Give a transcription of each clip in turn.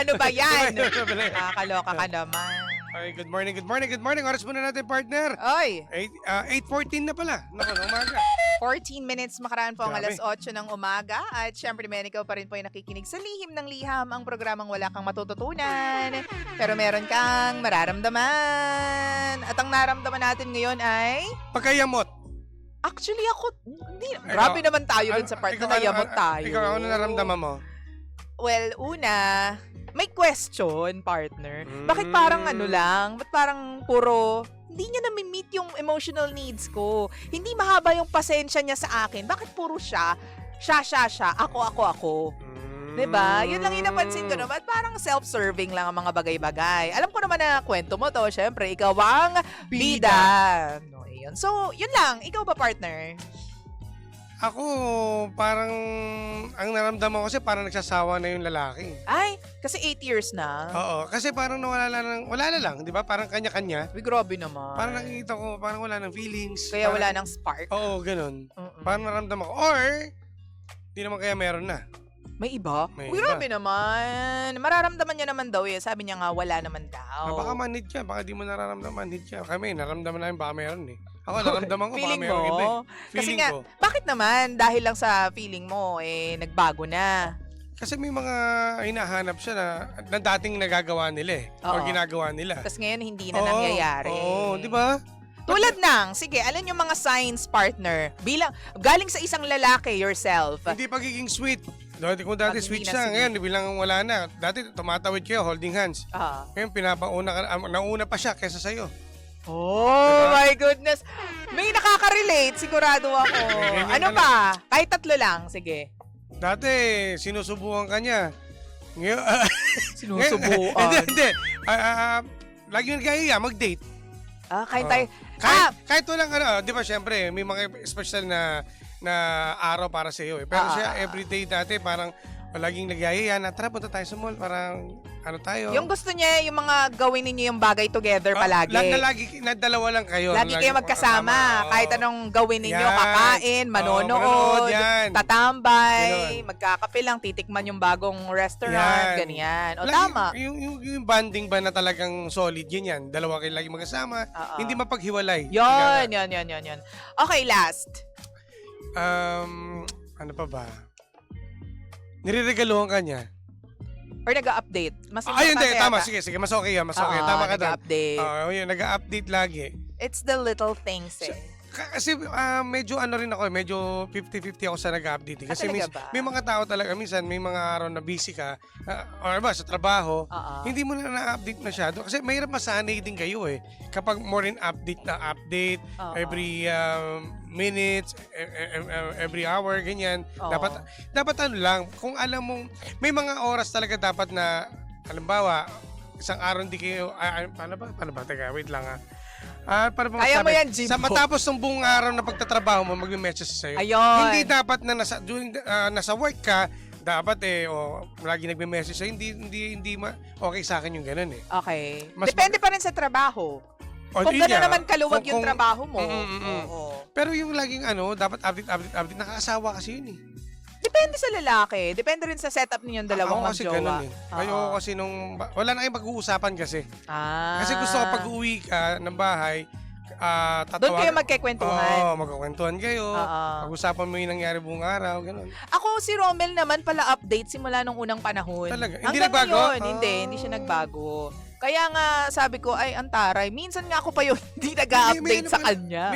Ano ba yan? Nakakaloka ka naman. Okay, good morning, good morning, good morning. Oras muna natin, partner. Oy, 8:14 na pala. Naku, umaga. 14 minutes makaraan po ang Grabe. alas 8 ng umaga. At syempre, men, ikaw pa rin po ay nakikinig sa Lihim ng Liham, ang programang wala kang matututunan. Pero meron kang mararamdaman. At ang naramdaman natin ngayon ay... Pagkayamot. Actually, ako... Hindi, grabe naman tayo dun sa part na nayamot tayo. Ikaw, ano naramdaman mo? Well, una, may question, partner. Bakit Mm. parang ano lang? Ba't parang puro... Hindi niya nami-meet yung emotional needs ko. Hindi mahaba yung pasensya niya sa akin. Bakit puro siya, ako. Diba? Yun lang yung napansin ko, no? Ba't parang self-serving lang ang mga bagay-bagay? Alam ko naman na kwento mo to. Siyempre, ikaw ang bida. No, yun. So, yun lang. Ikaw ba, partner? Ako, parang ang naramdaman ko kasi parang nagsasawa na yung lalaki. Ay, kasi 8 years na. Oo, kasi parang wala na lang, di ba? Parang kanya-kanya. Uy, grabe naman. Parang nakikita ko, parang wala ng feelings. Kaya parang, wala ng spark. Oo, ganun. Mm-mm. Parang naramdaman ko. Or, di naman kaya meron na. May iba? May Uy, grabe naman. Mararamdaman niya naman daw eh. Sabi niya nga, wala naman daw. Baka manhid ka, baka di mo nararamdaman, manhid ka. Kami, naramdaman namin baka meron eh. Ako, naramdaman ko, baka Feeling meron iba eh. mo? Kasi Feeling nga, ko. bakit naman? Dahil lang sa feeling mo, eh, nagbago na. Kasi may mga hinahanap siya na dating nagagawa nila eh. O Oo. ginagawa nila. Tapos ngayon, hindi na Oo, nangyayari. Oo, di ba? Tulad ng, sige, alin yung mga signs, partner? Galing sa isang lalaki, yourself. Hindi pagiging sweet. Kung dati Pag sweet hindi na siya, sweet. ngayon bilang wala na. Dati tumatawid kayo, holding hands. Ah. Ngayon pinapauna ka, nauna pa siya kaysa sa'yo. Oh Diba? my goodness. May nakaka-relate, sigurado ako. Ganyan Ano ka pa? Kahit 3 lang, sige. Dati, sinusubukan ka niya. Ngayon, Sinusubuan. hindi. Lagi yung nagkaya, mag-date. Kahit tayo. Kahit walang di ba syempre, may mga special na araw para sa iyo eh. Pero siya everyday dati parang laging nagyayaya na tara punta tayo sa mall, parang ano tayo. Yung gusto niya, yung mga gawin ninyo yung bagay together palagi. Dalawa lang kayo. Lagi kayo magkasama. Kahit anong gawin ninyo, Yan. kakain, manonood, manonood, yan. tatambay, Ganon. magkakape lang, titikman yung bagong restaurant, Yan. ganyan. O tama. Yung banding ba na talagang solid, yun yan. Dalawa kayo lagi magkasama. Oo. Hindi mapaghiwalay. Yon. Okay, last. Ano pa ba? Nireregaluhan ka niya. Or nag-update. Mas Ay, hindi. importante Tama. yata. Sige. Mas okay yan. Mas okay. Oo, Tama ka doon. nag-update. Yun. Nag-update lagi. It's the little things eh. Kasi medyo ano rin ako, medyo 50-50 ako sa nag-update. Kasi talaga ba? may mga tao talaga, minsan may mga araw na busy ka, or ba, sa trabaho, Oo. hindi mo na-update masyado. Kasi mahirap masanay din kayo eh. Kapag more in update na update, Oo. every minutes, every hour, ganyan. Oo. Dapat ano lang, kung alam mong, may mga oras talaga dapat na, halimbawa, isang araw hindi kayo, paano ba? Teka, wait lang para ba Kaya mo masabi? yan, Jimbo. Sa matapos ng buong araw na pagtatrabaho mo, magme-message sa'yo. Ayun. Hindi dapat na nasa work ka, dapat lagi nagme-message sa'yo. Hindi okay sa akin yung ganun eh. Okay. Mas Depende pa rin sa trabaho. O, Kung yun gano'n nga. naman kaluwag yung Kung- trabaho mo. Mm. Oo. Pero yung laging dapat update, nakakasawa kasi yun eh. Depende sa lalaki. Depende rin sa setup ninyong dalawang Ako kasi ganun magjowa. eh. Oo. Ayoko kasi wala na kayong pag-uusapan kasi. Ah. Kasi gusto ko pag-uwi ka ng bahay, Doon kayo magkikwentuhan. Oo, magkukwentuhan kayo. Oo. Pag-usapan mo yung nangyari buong araw, ganun. Ako si Romel naman pala update simula nung unang panahon. Talaga? Hindi Hanggang nagbago? ngayon, hindi siya nagbago. Kaya nga sabi ko, ay ang taray. Minsan nga ako pa yun hindi nag-update sa kanya.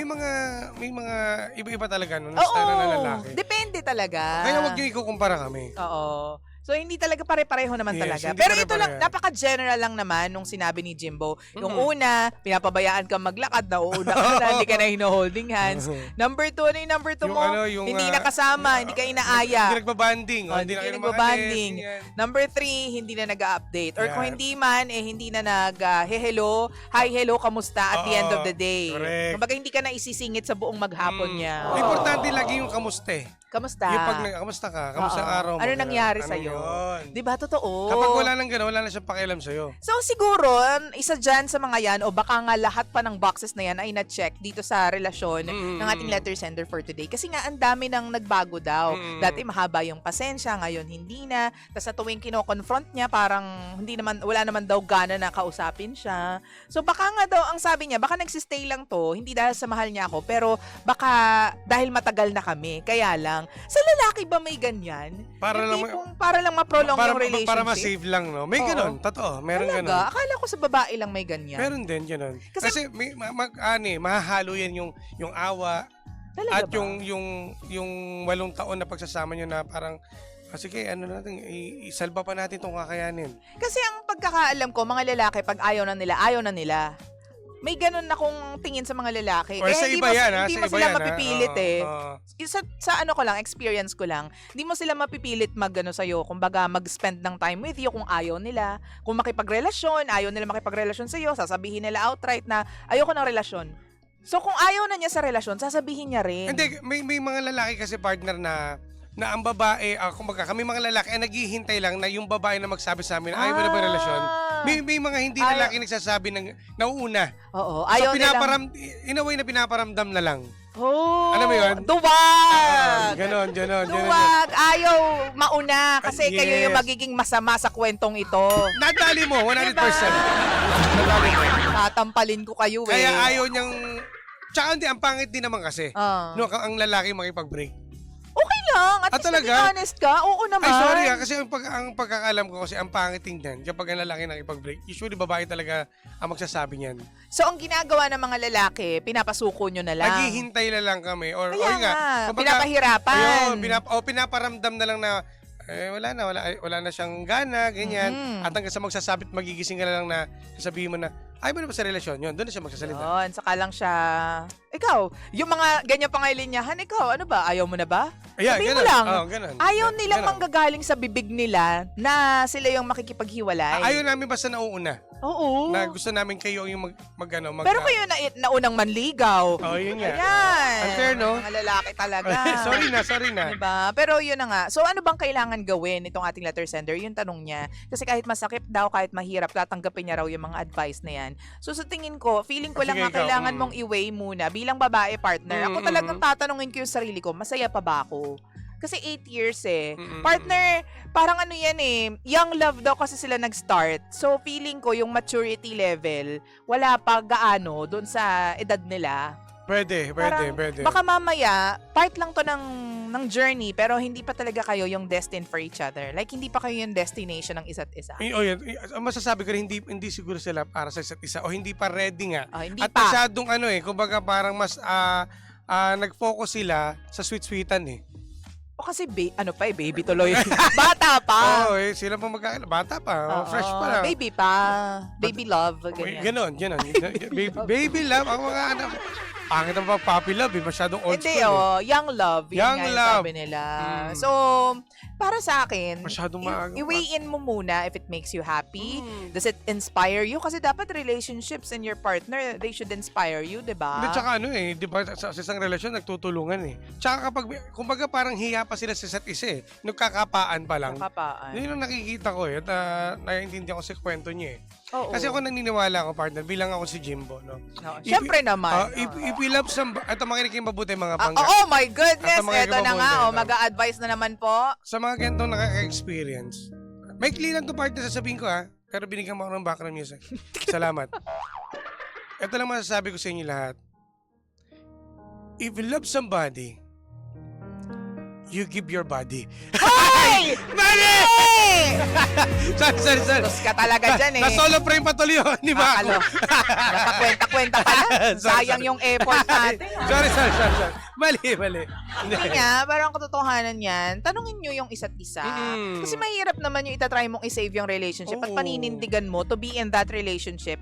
May mga iba-iba talaga no, Oo, style na lalaki. depende talaga. Kaya wag niyo ikukumpara kami. Oo. So, hindi talaga pare-pareho naman Yes, talaga. hindi Pero ito lang, pare-pareho. napaka-general lang naman nung sinabi ni Jimbo. Yung una, pinapabayaan kang maglakad, nauuna ka na, hindi ka na hino-holding hands. Number 2, ano yung number 2 Yung mo? yung, Hindi nakasama, hindi ka inaaya. Hindi nagbabanding. Hindi na ka kayo nagbabanding. umalis, ganyan. Number 3, hindi na nag-update. Or kung Yan. hindi man, hindi na nag-hello, hi, hello, kamusta at the end of the day. correct. Kumbaga, hindi ka na isisingit sa buong maghapon niya. Importante lagi yung kamusta eh. Kamusta? Yung pag kamusta ka? Kamusta ang Oo. araw mo? Ano Ganun. nangyari Ano sa'yo? yun? Di ba, totoo? Kapag wala nang gano'n, wala na siyang pakialam sa'yo. So siguro, isa dyan sa mga yan, o baka nga lahat pa ng boxes na yan ay na-check dito sa relasyon ng ating letter sender for today. Kasi nga, ang dami nang nagbago daw. Dati mahaba yung pasensya, ngayon hindi na. Tapos sa tuwing kino-confront niya, parang wala naman daw gana na kausapin siya. So baka nga daw, ang sabi niya, baka nagsistay lang to, hindi dahil sa mahal niya ako, pero baka dahil matagal na kami. Kaya lang, sa lalaki ba may ganyan? Para Yung lang, tipong para lang ma-prolong yung relationship? para ma-save lang, no? May Oo. gano'n, totoo. Meron Talaga? gano'n. Akala ko sa babae lang may ganyan. Meron din gano'n. Kasi- Kasi may, mahahalo yan yung awa Talaga at ba? yung 8 taon na pagsasama nyo na parang, sige, ano natin, isalba pa natin itong kakayanin. Kasi ang pagkakaalam ko, mga lalaki, pag ayaw na nila. May ganun na kung tingin sa mga lalaki. Or Kaya sa hindi iba mo, yan, hindi sa mo iba sila yan, mapipilit Oo, eh. oo. Sa ano ko lang, experience ko lang, hindi mo sila mapipilit magano sa'yo. Kumbaga, mag-spend ng time with you kung ayaw nila. Kung makipagrelasyon, ayaw nila makipagrelasyon sa'yo, sasabihin nila outright na ayoko ng relasyon. So kung ayaw na niya sa relasyon, sasabihin niya rin. Hindi, may mga lalaki kasi partner na ang babae, kumbaga kami mga lalaki ay naghihintay lang na yung babae na magsabi sa amin, ayaw mo na ba yung relasyon? May mga hindi lalaki nagsasabi ng nauuna. Oo, So ayaw nilang... in a way na pinaparamdam na lang. Oh, Alam mo yun? Duwag! Ganon. Duwag! Ayaw mauna kasi Yes. kayo yung magiging masama sa kwentong ito. Nadali mo, 100%. Diba? Nadali mo. Tatampalin ko kayo eh. Kaya ayaw niyang... Tsaka hindi, ang pangit din naman kasi. Ah. No, ang lalaki makipag-break. Okay lang. At least talaga? naging honest ka. Oo naman. Ay, sorry kasi ang pagkakalam ko kasi ang pangit tingnan kapag ang lalaki nakipag-break. Usually, babae talaga ang magsasabi niyan. So, ang ginagawa ng mga lalaki, pinapasuko nyo na lang. Naghihintay na lang kami. Or Kaya nga, kumbaga, pinapahirapan. ayun, pinaparamdam na lang na wala na siyang gana, ganyan. At hanggang sa magsasabit, magigising ka na lang na sasabihin mo na, ayaw mo na ba sa relasyon? Yun, doon na siya magsasalita. Yun, saka lang siya, ikaw, yung mga ganyan pa nga linyahan, ikaw, ano ba, ayaw mo na ba? Ayan, Sabihin mo ganun. lang, Oo, ganun. ayaw nilang Ganun. manggagaling sa bibig nila na sila yung makikipaghiwalay. Ayaw namin basta nauuna. Oo. Na gusto namin kayo yung Pero kayo naunang manligaw. Oh, yun nga. Ayan. Unfair, no? Mga lalaki talaga. sorry na. Diba? Pero yun na nga. So ano bang kailangan gawin itong ating letter sender? Yung tanong niya. Kasi kahit masakit daw, kahit mahirap, tatanggapin niya raw yung mga advice na yan. So sa tingin ko, feeling ko lang Sige, nga ikaw, kailangan mong i-weigh muna bilang babae partner. Ako talagang tatanungin ko yung sarili ko, masaya pa ba ako? Kasi 8 years eh. Partner, parang ano yan eh, young love daw kasi sila nag-start. So feeling ko yung maturity level, wala pa gaano doon sa edad nila. Pwede. Baka mamaya, part lang to ng journey, pero hindi pa talaga kayo yung destined for each other. Like, hindi pa kayo yung destination ng isa't isa. Yan. Ang masasabi ko rin, hindi siguro sila para sa isa't isa o hindi pa ready nga. Hindi At pa. masyadong kumbaga parang mas nag-focus sila sa sweet-sweetan eh. O kasi, baby tuloy. Bata pa. Oo, sila pa bata pa, fresh pa lang. Baby pa. Baby love. Ganyan. Ganon. baby love, ang mga anak. Pangit ang puppy love, masyadong old Hindi, school. young love. Yun Young nga yung love. sabi nila. So, para sa akin, Masyadong maaga pa. i-weigh in mo muna if it makes you happy. Does it inspire you? Kasi dapat relationships and your partner, they should inspire you, di ba? Hindi, tsaka di ba, sa isang relasyon, nagtutulungan eh. Tsaka kapag, kumbaga parang hiya pa sila sa isa't isa eh. Nagkakapaan pa lang. Kakapaan. Yun ang nakikita ko eh. At naiintindihan ko sa kwento niya eh. Oo. Kasi ako naniniwala ako, partner, bilang ako si Jimbo, no? Siyempre naman. If we love ito makinig kayong mabuti mga bangga. Oh my goodness, At mga eto na nga. ibabaw na ito. Mag-a-advise na naman po. Sa mga ganitong nakaka-experience, may lang to partner, sasabihin ko pero binigyan mo ako ng background music. Salamat. Ito lang masasabi ko sa inyo lahat. If you love somebody, you give your body. Hey! Mali! Sorry. Tos ka talaga dyan eh. Na-solo frame patuloy yun, di ba ako? Nakakwenta-kwenta pala. Sayang yung effort natin. Sorry. Mali. Hindi nga, parang katotohanan yan. Tanungin nyo yung isa't isa. Kasi mahirap naman yung itatry mong i-save yung relationship at Oo. paninindigan mo to be in that relationship.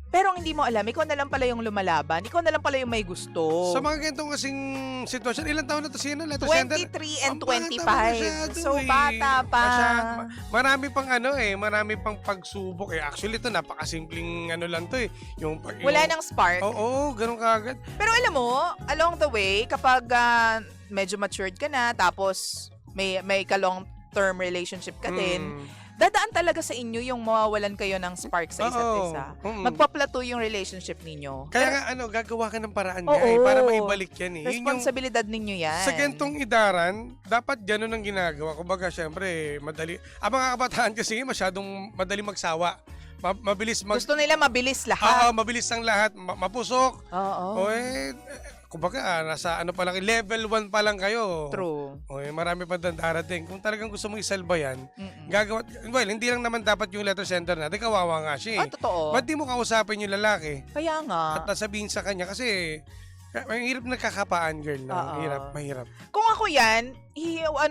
Pero ang hindi mo alam, ikaw na lang pala yung lumalaban. Ikaw na lang pala yung may gusto. Sa mga ganitong kasing sitwasyon, ilang taon na to siya na? 23 and Ang bata 25. pa masyado So, eh. bata pa. Marami pang marami pang pagsubok eh. Actually, ito napakasimpleng lang to eh. Wala nang spark. Oo, ganun kaagad. Pero alam mo, along the way, kapag medyo matured ka na, tapos may ka-long-term relationship ka din, Mm. dadaan talaga sa inyo yung mawawalan kayo ng spark sa isa't Oo. isa. Mm. Magpa-plateau yung relationship ninyo. Kaya nga gagawa ka ng paraan nga Oo. para maibalik yan eh. Yun yung Responsibilidad ninyo yan. sa gantong idaran, dapat gano'n ang ginagawa. Kumbaga, syempre, madali. Ang mga kabataan kasi masyadong madali magsawa. Mabilis Gusto nila mabilis lahat. mabilis ang lahat. Mapusok. Oo. O kumbaga, nasa ano pa lang, level 1 pa lang kayo. True. O marami pa darating. Kung talagang gusto mong isalba yan, Mm-mm. gagawa. Well, hindi lang naman dapat yung letter sender natin. Kawawa nga siya eh. Totoo. Ba't di mo kausapin yung lalaki? Kaya nga. At nasabihin sa kanya kasi may hirap nagkakapaan, girl. No? Oo. Mahirap. Kung ako yan,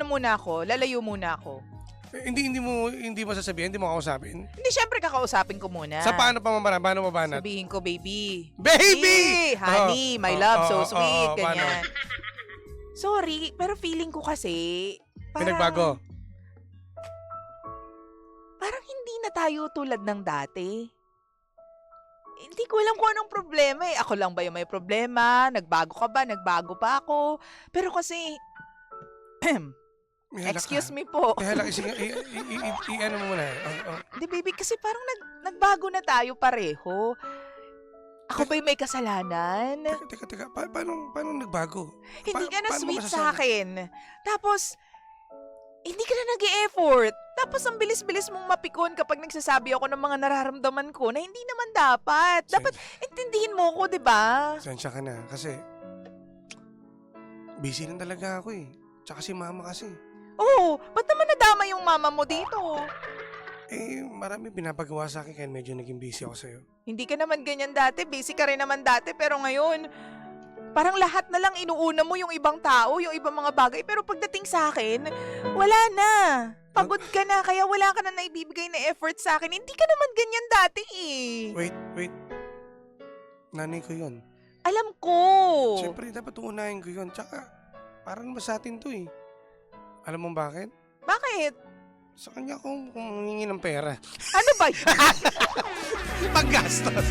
muna ako, lalayo muna ako. Hindi mo sasabihin, hindi mo kausapin. Hindi, syempre kakausapin ko muna. Sa paano pa mabanat? Paano mabanat? Sabihin ko, baby. Baby! Honey, my love, so sweet, paano? ganyan. Sorry, pero feeling ko kasi, Pinagbago. parang hindi na tayo tulad ng dati. Hindi ko alam kung anong problema eh. Ako lang ba yung may problema? Nagbago ka ba? Nagbago pa ako? Pero kasi, May halak excuse ka. me po. May halak. Ano mo muna. Hindi, baby, kasi parang nagbago na tayo pareho. Ako ba'y may kasalanan? Teka. Paano nagbago? Hindi ka na paano mo sweet masasabi? sa akin. Tapos, hindi ka na nag-e-effort. Tapos, ang bilis-bilis mong mapikon kapag nagsasabi ako ng mga nararamdaman ko na hindi naman dapat. Dapat, intindihin mo ko, di ba? Sensya ka na. Kasi, busy lang talaga ako eh. Tsaka si mama kasi. Oo, ba't naman nadama yung mama mo dito? Marami pinapagawa sa akin kaya medyo naging busy ako sa'yo. Hindi ka naman ganyan dati. Busy ka rin naman dati. Pero ngayon, parang lahat na lang inuuna mo yung ibang tao, yung ibang mga bagay. Pero pagdating sa akin, wala na. Pagod ka na, kaya wala ka na naibibigay na effort sa akin. Hindi ka naman ganyan dati eh. Wait. Nanay ko yun. Alam ko. Siyempre, dapat uunahin ko yun. Tsaka, parang naman sa atin to eh. Alam mo bakit? Bakit? Sa kanya akong humingi ng pera. Ano ba yan? Paggastos.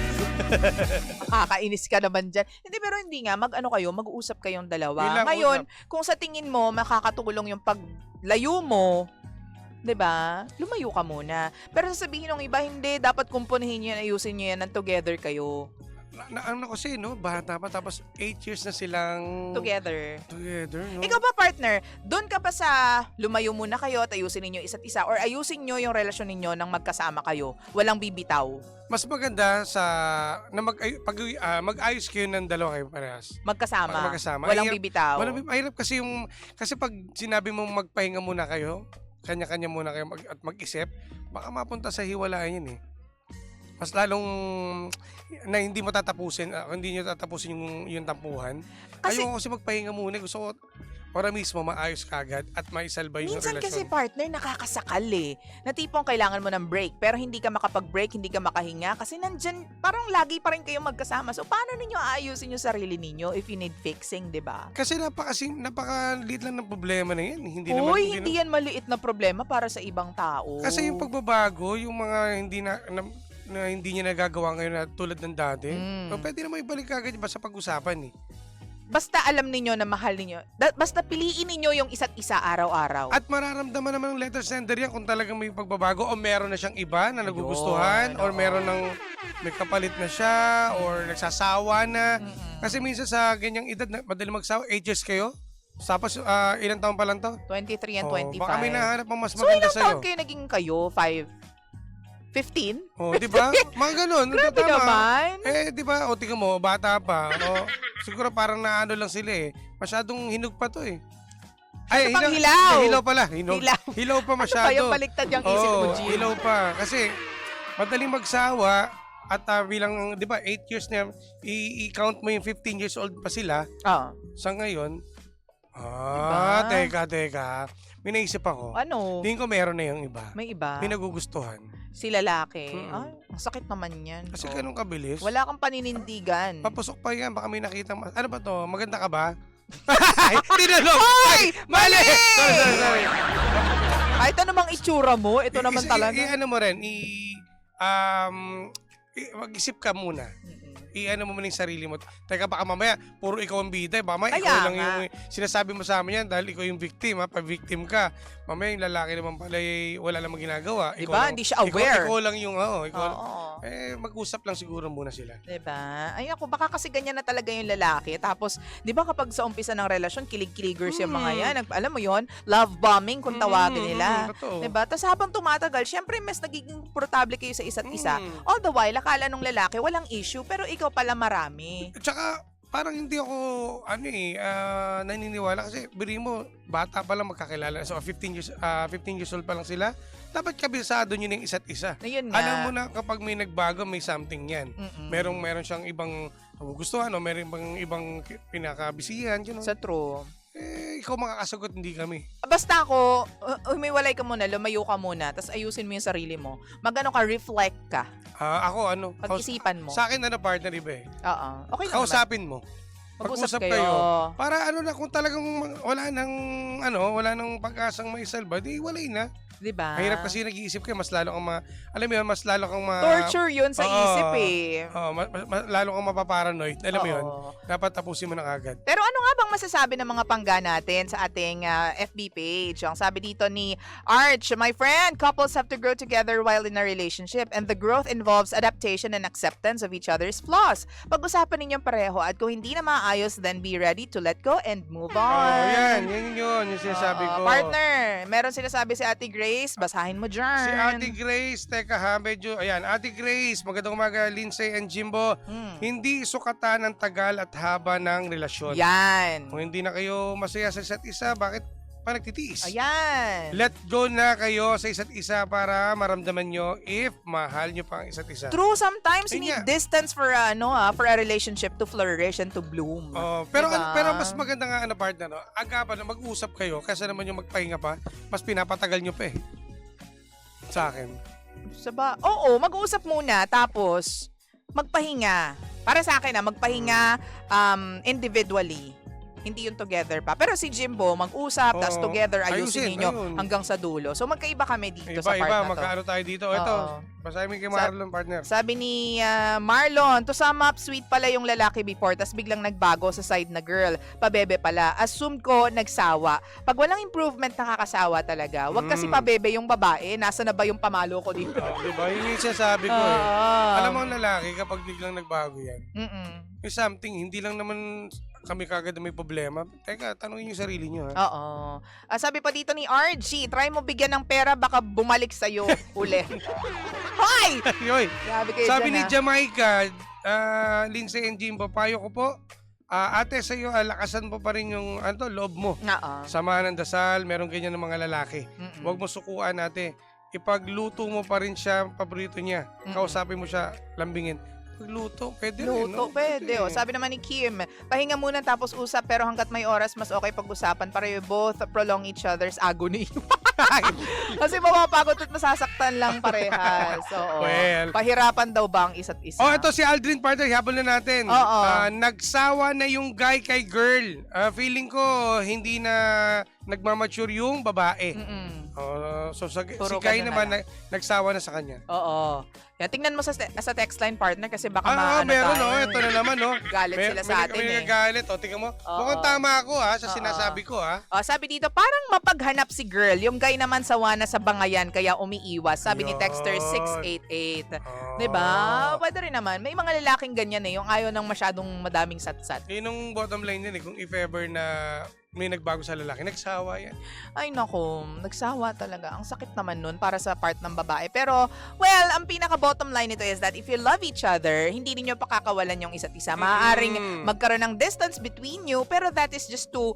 Nakakainis ka naman dyan. Hindi, pero hindi nga. Mag-ano kayo, mag-uusap kayong dalawa. Bilang Ngayon, kung sa tingin mo, makakatulong yung paglayo mo, 'di ba? Lumayo ka muna. Pero sasabihin ng iba, hindi. Dapat kumpunihin nyo yan, ayusin nyo yan, together kayo. Ano kasi, no? Bata pa, tapos 8 years na silang Together. no? Ikaw ba, partner? Doon ka pa sa lumayo muna kayo at ayusin ninyo isa't isa or ayusin nyo yung relasyon ninyo nang magkasama kayo? Walang bibitaw. Mas maganda sa na mag-ayos kayo ng dalawa kayo parehas. Magkasama. Magkasama. Walang Mahirap- bibitaw. Mahirap kasi kasi pag sinabi mong magpahinga muna kayo, kanya-kanya muna kayo at mag-isip, baka mapunta sa hiwalayan yun eh. Mas lalong na hindi mo tatapusin, hindi nyo tatapusin yung tampuhan. Kasi- Ayoko kasi magpahinga muna. Gusto ko, ora mismo, maayos kagad at maisalba yung Minsan kasi relasyon. partner, nakakasakal eh. Na tipong kailangan mo ng break, pero hindi ka makapag-break, hindi ka makahinga kasi nandyan, parang lagi pa rin kayong magkasama. So, paano ninyo aayusin yung sarili ninyo if you need fixing, di ba? Kasi napakaliit lang ng problema na yan. Uy, hindi yan maliit na problema para sa ibang tao. Kasi yung pagbabago, yung mga hindi na hindi niya nagagawa ngayon na tulad ng dati, pwede naman ibalik agad basta pag-usapan eh. Basta alam ninyo na mahal ninyo. Basta piliin ninyo yung isa't isa araw-araw. At mararamdaman naman ng letter sender yan kung talagang may pagbabago o meron na siyang iba na nagugustuhan or meron ng may kapalit na siya or nagsasawa na. Kasi minsan sa ganyang edad, madali magsawa, 8 years kayo. Tapos ilang taon pa lang to? 23 and 25. Baka may nahanap ang mas So, maganda ilang sa'yo. taon kayo naging kayo? 15? Oh, di ba? Mga ganun. Grabe tama. naman. Di ba? O, tingnan mo, bata pa. Siguro parang naano lang sila eh. Masyadong hinog pa to eh. Ay, Ito pang hilaw. Hilaw pala. Hinog. Hilaw. Hilaw pa masyado. Ano ba yung baliktad yung isip mo, G? Hilaw pa. Kasi, madaling magsawa at bilang, di ba, 8 years na, i-count mo yung 15 years old pa sila. Sa ngayon, Diba? teka. May naisip ako. Ano? Tingin ko meron na yung iba. May iba? May nagugustuhan. Si lalaki. Mm-mm. Ay, ang sakit naman yan. Kasi Oh. ganun kabilis. Wala kang paninindigan. Papusok pa yan. Baka may nakita. Ano ba to? Maganda ka ba? Ay, tinanong! Hoy! Mali! Sorry. Ay, ito namang itsura mo. Ito naman talaga. Ano mo rin, mag-isip ka muna. Mm-mm. i-ano mo muna yung sarili mo. Teka, baka mamaya, puro ikaw ang bida. Baka mamaya, Kaya ikaw lang nga. yung sinasabi mo sa amin yan dahil ikaw yung victim, ha? Pa-victim ka. Mamaya yung lalaki naman pala, wala namang ginagawa. Ikaw Diba? lang- Hindi siya aware. Ikaw lang yung, Oo. mag-usap lang siguro muna sila. Diba? Ay ako, baka kasi ganyan na talaga yung lalaki. Tapos, di ba kapag sa umpisa ng relasyon, kilig-kiligers yung mga yan. Alam mo yon, love bombing kung tawagin nila. Totoo. Diba? Tapos habang tumatagal, syempre mas nagiging portable kayo sa isa't isa. Mm. All the while, akala nung lalaki, walang issue, pero ikaw pala marami. At saka, parang hindi ako, naniniwala kasi, biri mo, bata pa lang magkakilala. So, 15 years old pa lang sila. Dapat kabisado nyo ng isa't isa. Ayun nga. Alam mo na kapag may nagbago, may something yan. Mm-mm. Meron siyang ibang gustuhan, meron ibang pinakabisihan, you know. Sa true. Ikaw makakasagot, hindi kami. Basta ako, humiwalay ka muna, lumayo ka muna, tapos ayusin mo yung sarili mo. Magano ka, reflect ka. Ako, Pag-isipan mo. sa akin, partner, iba eh. Oo. Okay lang naman. Kausapin mo. Mag-usap Mag-usap kayo. Para kung talagang wala nang pag-asang may salba, di walay na. Diba? Mahirap kasi nag-iisip ka, mas lalo kang alam mo yun, mas lalo kang Torture yun sa Oo. isip eh. lalo kang mapaparanoid. Alam mo yun, Oo. dapat tapusin mo na agad. Pero ano nga bang masasabi ng mga pangga natin sa ating FB page? Ang sabi dito ni Arch, my friend, couples have to grow together while in a relationship and the growth involves adaptation and acceptance of each other's flaws. Pag-usapan ninyong pareho at kung hindi na maayos, then be ready to let go and move on. Yan yung sinasabi ko. Partner, meron sinasabi si Ate Grace, basahin mo dyan. Si Ate Grace, teka ha, medyo, ayan, Ate Grace, magandang umaga, Lindsay and Jimbo. Hindi sukatan ng tagal at haba ng relasyon. Yan. Kung hindi na kayo masaya sa isa't isa, bakit pa nagtitiis? Ayan. Let go na kayo sa isa't isa para maramdaman nyo if mahal nyo pa ang isa't isa. True, sometimes you Ayun need nga. distance for for a relationship to flourish and to bloom. Pero Diba? pero mas maganda nga partner, agapan na mag-usap kayo kaysa naman yung magpahinga pa, mas pinapatagal nyo pa eh. Sa akin. Oo, mag-uusap muna tapos magpahinga. Para sa akin magpahinga individually. Hindi yung together pa. Pero si Jimbo, mag-usap, tapos Oo. together, ayusin Ayusin, ninyo ayun. hanggang sa dulo. So magkaiba kami dito sa part Iba, na to. magkaano tayo dito. Ito, Oo. basahin mo kay Marlon, partner. Sabi ni Marlon, to sum up, sweet pala yung lalaki before, tas biglang nagbago sa side na girl. Pabebe pala. Assume ko, nagsawa. Pag walang improvement, nakakasawa talaga. Wag kasi pabebe yung babae. Nasa na ba yung pamalo ko dito? Diba? Yun yung sinasabi ko eh. Alam mo ang lalaki, kapag biglang nagbago yan, may something, hindi lang naman kami kagad na may problema. Teka, tanungin yung sarili nyo ha. Oo. Sabi pa dito ni RG, try mo bigyan ng pera, baka bumalik sa'yo ulit. Hoy! Yoy, Grabe kayo sabi ni dyan, Jamaica, Lindsay and Jimbo, payo ko po, ate sa'yo, lakasan mo pa rin yung loob mo. Oo. Samahan ng dasal, meron ganyan ng mga lalaki. Huwag mo sukuan ate. Ipagluto mo pa rin siya, paborito niya. Kausapin mo siya, lambingin. Pagluto, pwede rin, Luto, no? pwede. Sabi naman ni Kim, pahinga muna tapos usap pero hanggat may oras mas okay pag-usapan para you both prolong each other's agony. Kasi mapapagod at masasaktan lang parehas. Oo. Well. Pahirapan daw ba ang isa't isa? Ito si Aldrin, partner, habol na natin. Oo. Nagsawa na yung guy kay girl. Feeling ko, hindi na nagmamature yung babae. So si Puro guy ganun naman, na lang. nagsawa na sa kanya. Oo. Yan, tingnan mo sa text line partner kasi baka Meron, tayo. ito na naman, no? Galit sila sa atin may eh. nagalit, tingnan mo. Oo. Mukhang tama ako, sa Oo. sinasabi ko, Sabi dito, parang mapaghanap si girl. Yung guy naman sawa na sa bangayan kaya umiiwas. Sabi ni Texter Yun. 688. Diba? Pwede rin naman. May mga lalaking ganyan eh. Yung ayaw ng masyadong madaming satsat. Yun yung bottom line din kung if ever na may nagbago sa lalaki, nagsawa yan. Ay nako, nagsawa talaga. Ang sakit naman nun para sa part ng babae. Pero, well, ang pinaka-bottom line nito is that if you love each other, hindi ninyo pakakawalan yung isa't isa. Maaaring magkaroon ng distance between you, pero that is just to,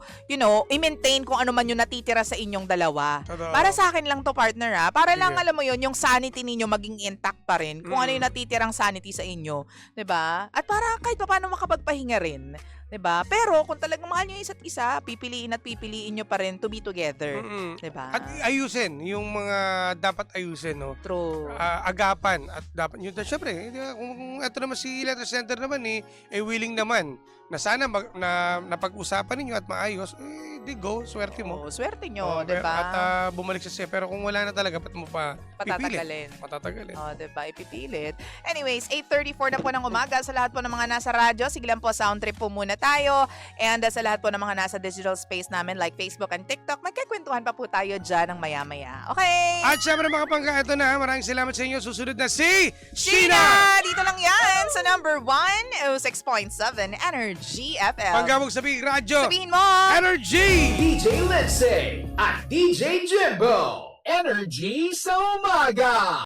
i-maintain kung ano man yung natitira sa inyong dalawa. Totoo. Para sa akin lang to, partner, Para lang, Sige. alam mo yun, yung sanity ninyo maging intact pa rin. Kung ano yung natitirang sanity sa inyo. 'Di ba? At para kahit pa paano makapagpahinga rin. 'Diba? Pero kung talagang mahal nyo yung isa't isa, pipiliin at pipiliin nyo pa rin to be together. Mm-mm. 'Diba? At ayusin yung mga dapat ayusin, no? True. Agapan at dapat yun. Syempre, kung ito naman si letter center naman willing naman na sana napag-usapan ninyo at maayos, di go, swerte mo. Oo, swerte nyo, Pero- 'diba? At bumalik sa siya. Pero kung wala na talaga, ba't mo pa pipilit? Patatagalin. Patatagalin. Oh, 'diba? Ipipilit. Anyways, 8:34 na po ng umaga sa lahat po ng mga nasa radyo. Sige lang po, sound trip po muna tayo. And sa lahat po ng mga nasa digital space namin like Facebook and TikTok, magkikwentuhan pa po tayo dyan ng maya-maya. Okay? At syempre mga pangka, ito na. Maraming salamat sa inyo. Susunod na si Sheena! Dito lang yan sa number 106.7 Energy FM. Panggawag sabihin radyo. Sabihin mo! Energy! DJ Let's Say at DJ Jimbo. Energy sa umaga.